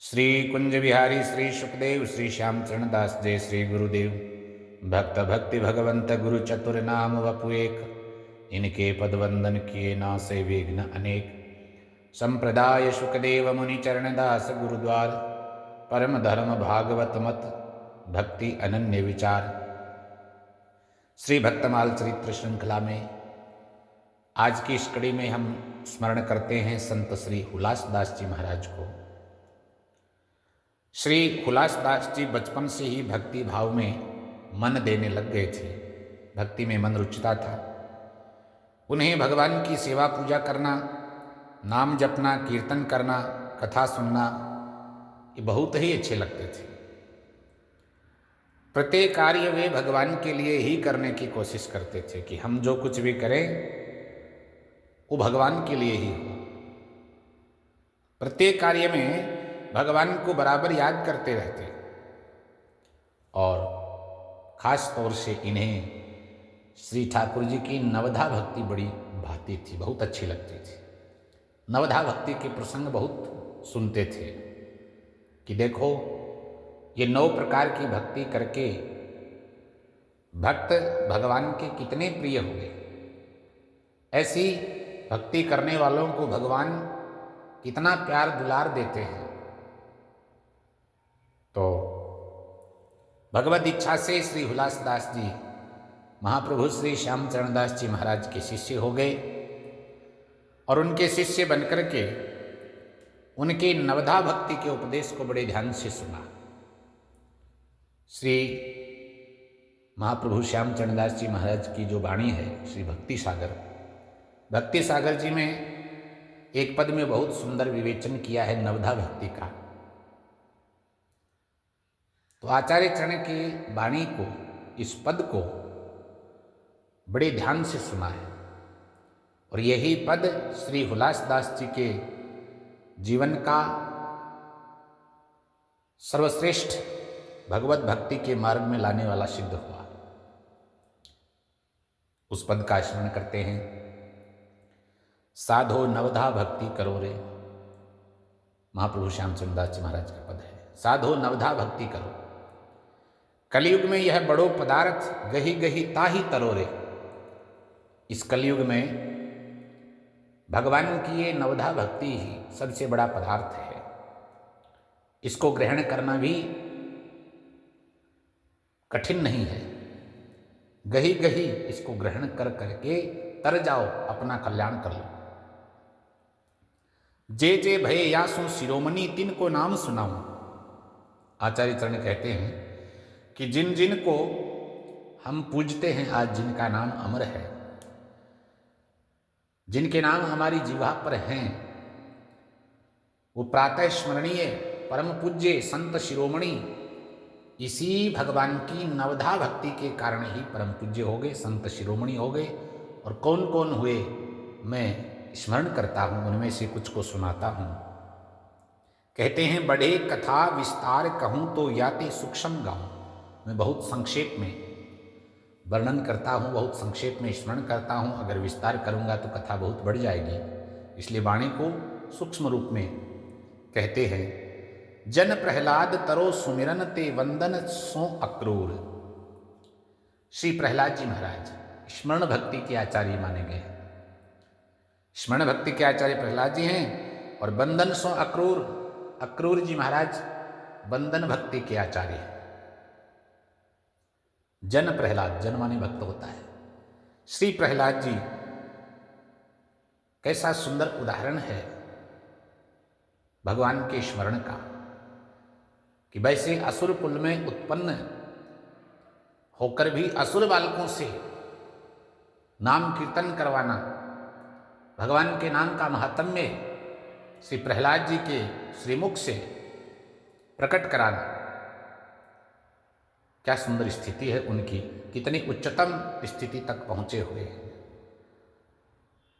श्री कुंज बिहारी श्री सुखदेव श्री श्याम चरण दास जय श्री गुरुदेव। भक्त भक्ति भगवंत गुरु चतुर नाम वपु एक, इनके पद वंदन किए नासे विघ्न अनेक। संप्रदाय सुखदेव मुनि चरण दास गुरुद्वार, परम धर्म भागवत मत भक्ति अनन्य विचार। श्री भक्तमाल चरित्र श्रृंखला में आज की इस कड़ी में हम स्मरण करते हैं संत श्री हुलासदास जी महाराज को। श्री हुलासदास जी बचपन से ही भक्ति भाव में मन देने लग गए थे। भक्ति में मन रुचता था। उन्हें भगवान की सेवा पूजा करना, नाम जपना, कीर्तन करना, कथा सुनना ये बहुत ही अच्छे लगते थे। प्रत्येक कार्य वे भगवान के लिए ही करने की कोशिश करते थे कि हम जो कुछ भी करें वो भगवान के लिए ही हो। प्रत्येक कार्य में भगवान को बराबर याद करते रहते और खास तौर से इन्हें श्री ठाकुर जी की नवधा भक्ति बड़ी भाती थी, बहुत अच्छी लगती थी। नवधा भक्ति के प्रसंग बहुत सुनते थे कि देखो ये 9 प्रकार की भक्ति करके भक्त भगवान के कितने प्रिय हो गए। ऐसी भक्ति करने वालों को भगवान कितना प्यार दुलार देते हैं। तो भगवत इच्छा से श्री हुलासदास जी महाप्रभु श्री श्याम चरण दास जी महाराज के शिष्य हो गए और उनके शिष्य बनकर के उनके नवधा भक्ति के उपदेश को बड़े ध्यान से सुना। श्री महाप्रभु श्याम चरण दास जी महाराज की जो वाणी है श्री भक्ति सागर जी में एक पद में बहुत सुंदर विवेचन किया है नवधा भक्ति का। तो आचार्य चरण की वाणी को, इस पद को बड़े ध्यान से सुना है और यही पद श्री हुलासदास जी के जीवन का सर्वश्रेष्ठ भगवत भक्ति के मार्ग में लाने वाला सिद्ध हुआ। उस पद का स्मरण करते हैं। साधो नवधा भक्ति करो रे, महाप्रभु श्यामचंद्र दास जी महाराज का पद है। साधो नवधा भक्ति करो, कलयुग में यह बड़ो पदार्थ गही गही ताही तरोरे। इस कलयुग में भगवान की ये नवधा भक्ति ही सबसे बड़ा पदार्थ है। इसको ग्रहण करना भी कठिन नहीं है। गही गही इसको ग्रहण कर करके तर जाओ, अपना कल्याण कर लो। जे जे भय यासु शिरोमणि तिन को नाम सुनाऊं। आचार्य चरण कहते हैं कि जिन जिन को हम पूजते हैं, आज जिनका नाम अमर है, जिनके नाम हमारी जिह्वा पर हैं, वो प्रातः स्मरणीय परम पूज्य संत शिरोमणि इसी भगवान की नवधा भक्ति के कारण ही परम पूज्य हो गए, संत शिरोमणि हो गए। और कौन कौन हुए मैं स्मरण करता हूँ, उनमें से कुछ को सुनाता हूँ। कहते हैं बड़े कथा विस्तार कहूँ तो याति सूक्ष्म गाऊँ। मैं बहुत संक्षेप में वर्णन करता हूँ, बहुत संक्षेप में स्मरण करता हूँ। अगर विस्तार करूँगा तो कथा बहुत बढ़ जाएगी, इसलिए वाणी को सूक्ष्म रूप में कहते हैं। जन प्रहलाद तरो सुमिरन ते वंदन सो अक्रूर। श्री प्रहलाद जी महाराज स्मरण भक्ति के आचार्य माने गए। स्मरण भक्ति के आचार्य प्रहलाद जी हैं और वंदन सो अक्रूर, अक्रूर जी महाराज वंदन भक्ति के आचार्य हैं। जन प्रहलाद, जन माने भक्त होता है। श्री प्रहलाद जी कैसा सुंदर उदाहरण है भगवान के स्मरण का, कि वैसे असुर कुल में उत्पन्न होकर भी असुर बालकों से नाम कीर्तन करवाना, भगवान के नाम का महात्म्य श्री प्रहलाद जी के श्रीमुख से प्रकट कराना, क्या सुंदर स्थिति है उनकी, कितनी उच्चतम स्थिति तक पहुंचे हुए हैं।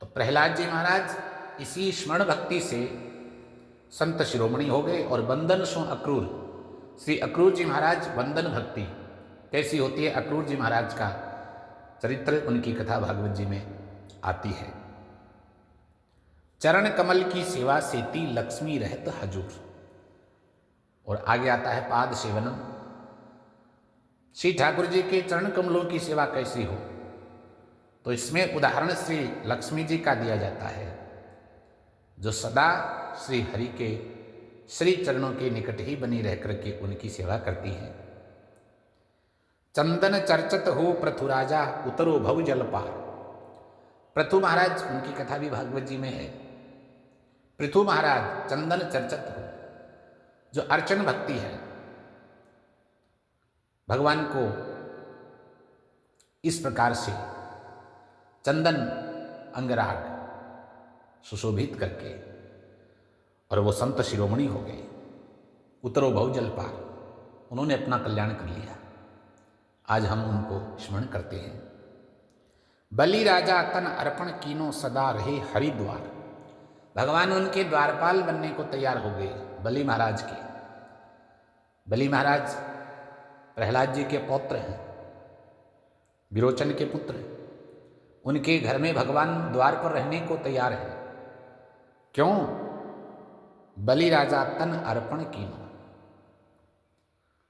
तो प्रहलाद जी महाराज इसी स्मरण भक्ति से संत शिरोमणि हो गए। और वंदन सो अक्रूर, श्री अक्रूर जी महाराज वंदन भक्ति कैसी होती है, अक्रूर जी महाराज का चरित्र, उनकी कथा भागवत जी में आती है। चरण कमल की सेवा सेती लक्ष्मी रहत हजूर। और आगे आता है पाद सेवनम। श्री ठाकुर जी के चरण कमलों की सेवा कैसी हो, तो इसमें उदाहरण श्री लक्ष्मी जी का दिया जाता है, जो सदा श्री हरि के श्री चरणों के निकट ही बनी रह करके उनकी सेवा करती हैं। चंदन चर्चत हो पृथु राजा, उतरो भव जल पार। पृथु महाराज, उनकी कथा भी भागवत जी में है। पृथु महाराज चंदन चर्चत हो, जो अर्चन भक्ति है, भगवान को इस प्रकार से चंदन अंगराग सुशोभित करके, और वो संत शिरोमणि हो गए। उतरो भव जल पार, उन्होंने अपना कल्याण कर लिया। आज हम उनको स्मरण करते हैं। बलि राजा तन अर्पण कीनो, सदा रहे हरिद्वार। भगवान उनके द्वारपाल बनने को तैयार हो गए, बलि महाराज के। बलि महाराज प्रहलाद जी के पौत्र हैं, विरोचन के पुत्र। उनके घर में भगवान द्वार पर रहने को तैयार है। क्यों? बलि राजा तन अर्पण कीनो,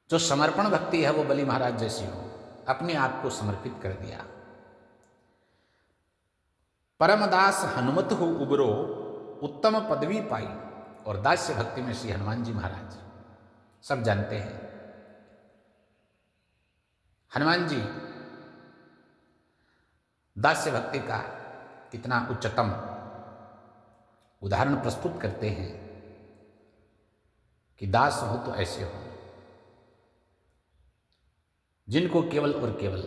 जो समर्पण भक्ति है वो बलि महाराज जैसी हो, अपने आप को समर्पित कर दिया। परमदास हनुमत हो उबरो, उत्तम पदवी पाई। और दास्य भक्ति में श्री हनुमान जी महाराज सब जानते हैं। हनुमान जी दास्य भक्ति का कितना उच्चतम उदाहरण प्रस्तुत करते हैं कि दास हो तो ऐसे हो, जिनको केवल और केवल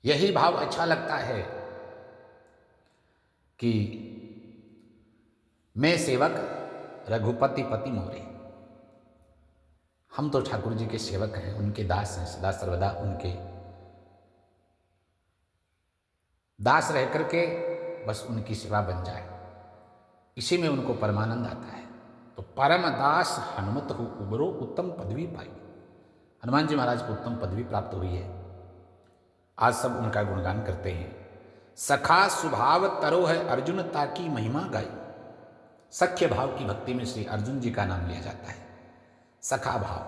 यही भाव अच्छा लगता है कि मैं सेवक रघुपति पति मोरे। हम तो ठाकुर जी के सेवक हैं, उनके दास हैं, सदा सर्वदा उनके दास रह करके बस उनकी सेवा बन जाए, इसी में उनको परमानंद आता है। तो परम दास हनुमत हो उबरो, उत्तम पदवी पाई। हनुमान जी महाराज को उत्तम पदवी प्राप्त हुई है। आज सब उनका गुणगान करते हैं। सखा स्वभाव तरो है अर्जुन, ताकि महिमा गाई। सख्य भाव की भक्ति में श्री अर्जुन जी का नाम लिया जाता है। सखा भाव,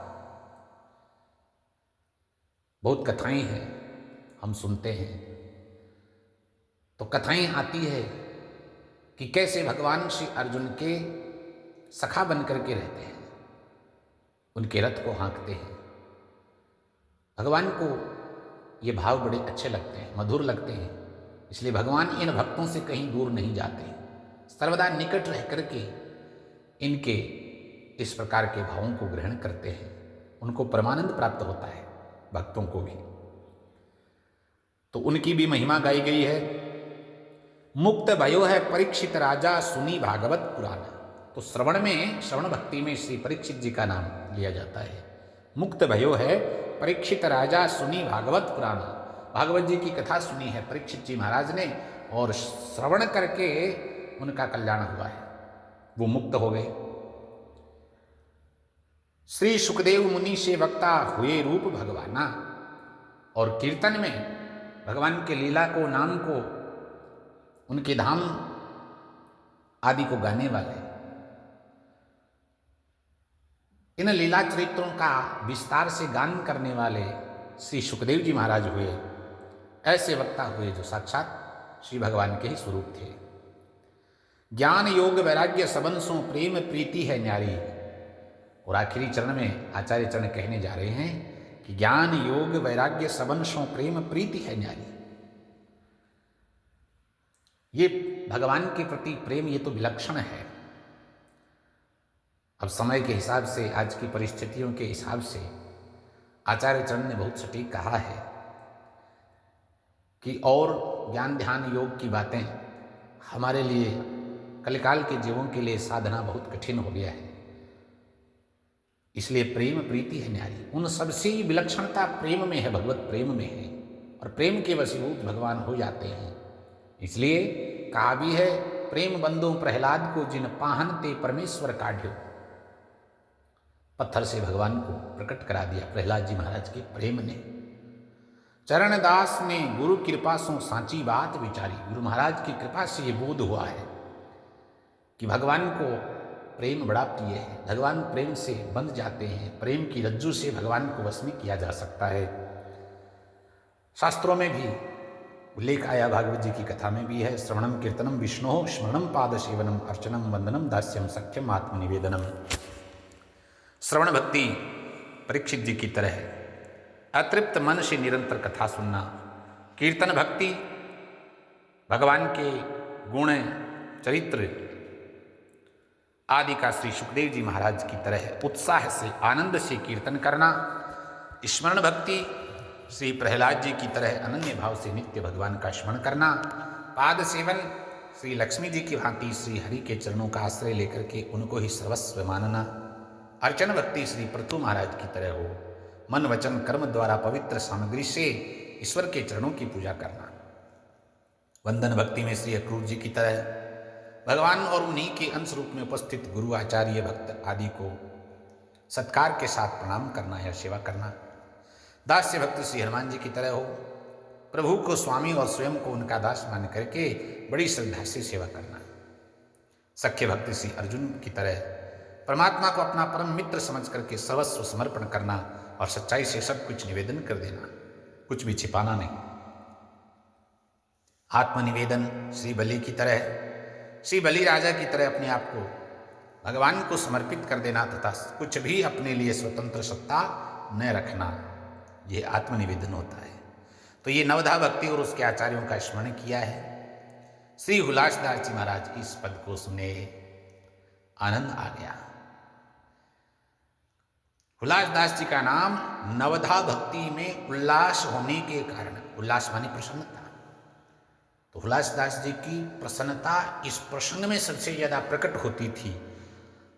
बहुत कथाएं हैं, हम सुनते हैं। तो कथाएं आती है कि कैसे भगवान श्री अर्जुन के सखा बन करके रहते हैं, उनके रथ को हाँकते हैं। भगवान को ये भाव बड़े अच्छे लगते हैं, मधुर लगते हैं, इसलिए भगवान इन भक्तों से कहीं दूर नहीं जाते, सर्वदा निकट रह करके इनके इस प्रकार के भावों को ग्रहण करते हैं। उनको परमानंद प्राप्त होता है, भक्तों को भी। तो उनकी भी महिमा गाई गई है। मुक्त भयो है परीक्षित राजा, सुनी भागवत पुराना। तो श्रवण भक्ति में श्री परीक्षित जी का नाम लिया जाता है। मुक्त भयो है परीक्षित राजा, सुनी भागवत पुराना। भागवत जी की कथा सुनी है परीक्षित जी महाराज ने, और श्रवण करके उनका कल्याण हुआ है, वो मुक्त हो गए। श्री सुखदेव मुनि से वक्ता हुए रूप भगवाना। और कीर्तन में भगवान के लीला को, नाम को, उनके धाम आदि को गाने वाले, इन लीला चरित्रों का विस्तार से गान करने वाले श्री सुखदेव जी महाराज हुए। ऐसे वक्ता हुए जो साक्षात श्री भगवान के ही स्वरूप थे। ज्ञान योग वैराग्य सबंसों, प्रेम प्रीति है न्यारी। और आखिरी चरण में आचार्य चरण कहने जा रहे हैं कि ज्ञान योग वैराग्य सबंसों, प्रेम प्रीति है न्यारी। ये भगवान के प्रति प्रेम, ये तो विलक्षण है। अब समय के हिसाब से, आज की परिस्थितियों के हिसाब से आचार्य चरण ने बहुत सटीक कहा है कि और ज्ञान ध्यान योग की बातें हमारे लिए, कलिकाल के जीवों के लिए साधना बहुत कठिन हो गया है। इसलिए प्रेम प्रीति है न्यारी। उन सबसे विलक्षणता प्रेम में है, भगवत प्रेम में है, और प्रेम के वशीभूत भगवान हो जाते हैं। इसलिए कहा भी है, प्रेम बंधु प्रहलाद को जिन पाहन ते परमेश्वर काढ़्यो। पत्थर से भगवान को प्रकट करा दिया प्रहलाद जी महाराज के प्रेम ने। चरणदास ने गुरु कृपा सो सांची बात विचारी। गुरु महाराज की कृपा से ये बोध हुआ है कि भगवान को प्रेम बड़ा प्रिय है। भगवान प्रेम से बंध जाते हैं। प्रेम की रज्जू से भगवान को वश में किया जा सकता है। शास्त्रों में भी उल्लेख आया, भागवत जी की कथा में भी है, श्रवणम कीर्तनम विष्णु स्मरणम पाद सेवनम अर्चनम वंदनम दास्यम सख्यम आत्मनिवेदनम। श्रवण भक्ति परीक्षित जी की तरह है, अतृप्त मन से निरंतर कथा सुनना। कीर्तन भक्ति भगवान के गुण चरित्र आदि का श्री सुखदेव जी महाराज की तरह उत्साह से आनंद से कीर्तन करना। स्मरण भक्ति श्री प्रहलाद जी की तरह अनन्य भाव से नित्य भगवान का स्मरण करना। पाद सेवन श्री लक्ष्मी जी की भांति श्री हरि के चरणों का आश्रय लेकर के उनको ही सर्वस्व मानना। अर्चन भक्ति श्री पृथु महाराज की तरह हो, मन वचन कर्म द्वारा पवित्र सामग्री से ईश्वर के चरणों की पूजा करना। वंदन भक्ति में श्री अक्रूर जी की तरह भगवान और उन्हीं के अंश रूप में उपस्थित गुरु आचार्य भक्त आदि को सत्कार के साथ प्रणाम करना या सेवा करना। दास्य भक्त श्री हनुमान जी की तरह हो, प्रभु को स्वामी और स्वयं को उनका दास मान करके बड़ी श्रद्धा से सेवा करना। सख्य भक्त श्री अर्जुन की तरह परमात्मा को अपना परम मित्र समझ करके सर्वस्व समर्पण करना और सच्चाई से सब कुछ निवेदन कर देना, कुछ भी छिपाना नहीं। आत्मनिवेदन श्री बलि की तरह, श्री बलि राजा की तरह अपने आप को भगवान को समर्पित कर देना तथा कुछ भी अपने लिए स्वतंत्र सत्ता न रखना, ये आत्मनिवेदन होता है। तो ये नवधा भक्ति और उसके आचार्यों का स्मरण किया है। श्री हुलासदास जी महाराज इस पद को सुने, आनंद आ गया। हुलासदास जी का नाम नवधा भक्ति में उल्लास होने के कारण, उल्लास मानी प्रसन्नता, तो हुलासदास जी की प्रसन्नता इस प्रसंग में सबसे ज्यादा प्रकट होती थी।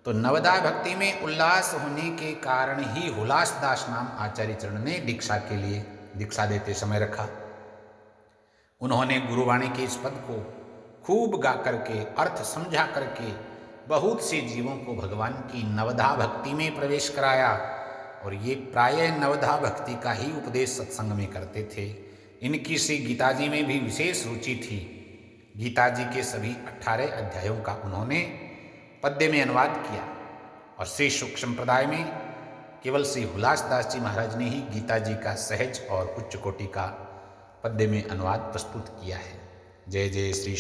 तो नवधा भक्ति में उल्लास होने के कारण ही हुलासदास नाम आचार्य चरण ने दीक्षा के लिए दीक्षा देते समय रखा। उन्होंने गुरुवाणी के इस पद को खूब गा करके अर्थ समझा करके बहुत से जीवों को भगवान की नवधा भक्ति में प्रवेश कराया। और ये प्रायः नवधा भक्ति का ही उपदेश सत्संग में करते थे। इनकी श्री गीता जी में भी विशेष रुचि थी। गीता जी के सभी 18 अध्यायों का उन्होंने पद्य में अनुवाद किया और श्री शुक संप्रदाय में केवल श्री हुलासदास जी महाराज ने ही गीता जी का सहज और उच्च कोटि का पद्य में अनुवाद प्रस्तुत किया है। जय जय श्री